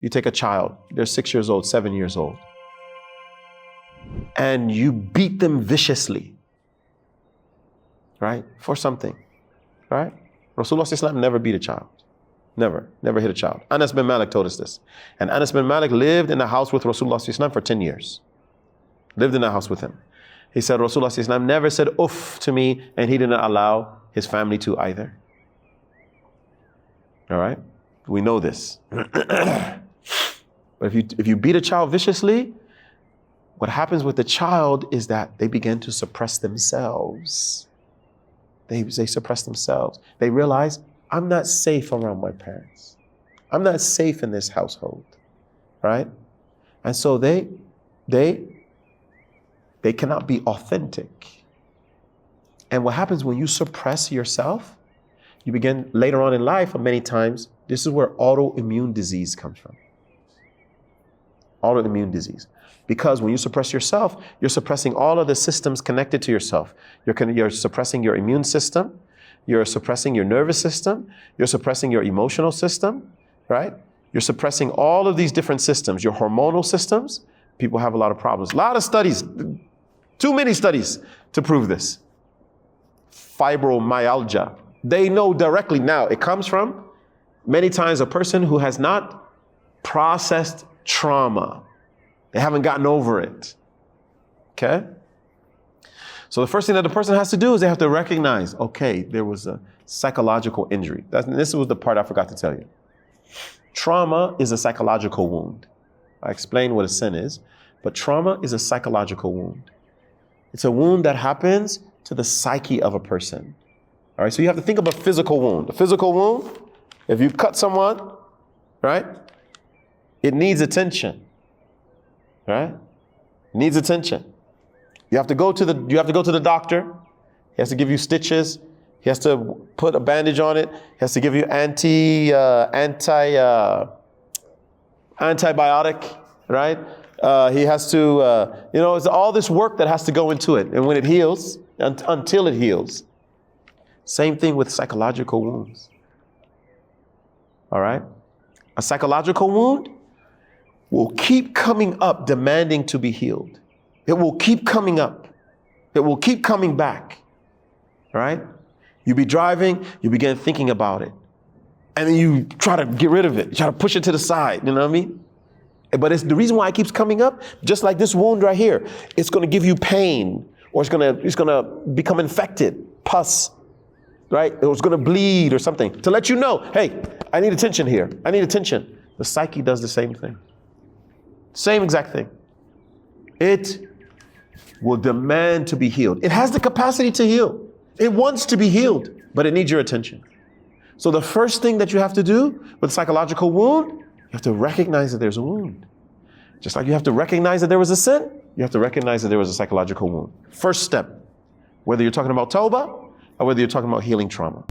You take a child, they're 6 years old, 7 years old, and you beat them viciously, right? For something, right? Rasulullah SAW never beat a child. Never hit a child. Anas bin Malik told us this. And Anas bin Malik lived in the house with Rasulullah SAW for 10 years. Lived in the house with him. He said Rasulullah SAW never said uff to me, and he didn't allow his family to either. All right? We know this. But if you beat a child viciously, what happens with the child is that they begin to suppress themselves. They suppress themselves. They realize, I'm not safe around my parents. I'm not safe in this household, right? And so they cannot be authentic. And what happens when you suppress yourself, you begin later on in life, many times, this is where autoimmune disease comes from. Autoimmune disease. Because when you suppress yourself, you're suppressing all of the systems connected to yourself. You're suppressing your immune system. You're suppressing your nervous system. You're suppressing your emotional system, right? You're suppressing all of these different systems, your hormonal systems. People have a lot of problems. A lot of studies, too many studies to prove this. Fibromyalgia. They know directly now it comes from many times a person who has not processed trauma. They haven't gotten over it. Okay? So the first thing that the person has to do is they have to recognize, okay, there was a psychological injury. This was the part I forgot to tell you. Trauma is a psychological wound. I explained what a sin is, but trauma is a psychological wound. It's a wound that happens to the psyche of a person. All right, so you have to think of a physical wound. A physical wound, if you cut someone, right, it needs attention, right? It needs attention. You have to go to the doctor. He has to give you stitches. He has to put a bandage on it. He has to give you antibiotic, right? He has to, it's all this work that has to go into it. And when it heals, until it heals. Same thing with psychological wounds. All right? A psychological wound will keep coming up demanding to be healed. It will keep coming up. It will keep coming back. All right? You be driving, you begin thinking about it. And then you try to get rid of it. You try to push it to the side. You know what I mean? But it's the reason why it keeps coming up, just like this wound right here. It's going to give you pain, or it's going to become infected, pus, right? Or it's going to bleed or something to let you know, hey, I need attention here. I need attention. The psyche does the same thing. Same exact thing. It will demand to be healed. It has the capacity to heal. It wants to be healed, but it needs your attention. So the first thing that you have to do with psychological wound, you have to recognize that there's a wound. Just like you have to recognize that there was a sin, you have to recognize that there was a psychological wound. First step, whether you're talking about tawbah or whether you're talking about healing trauma.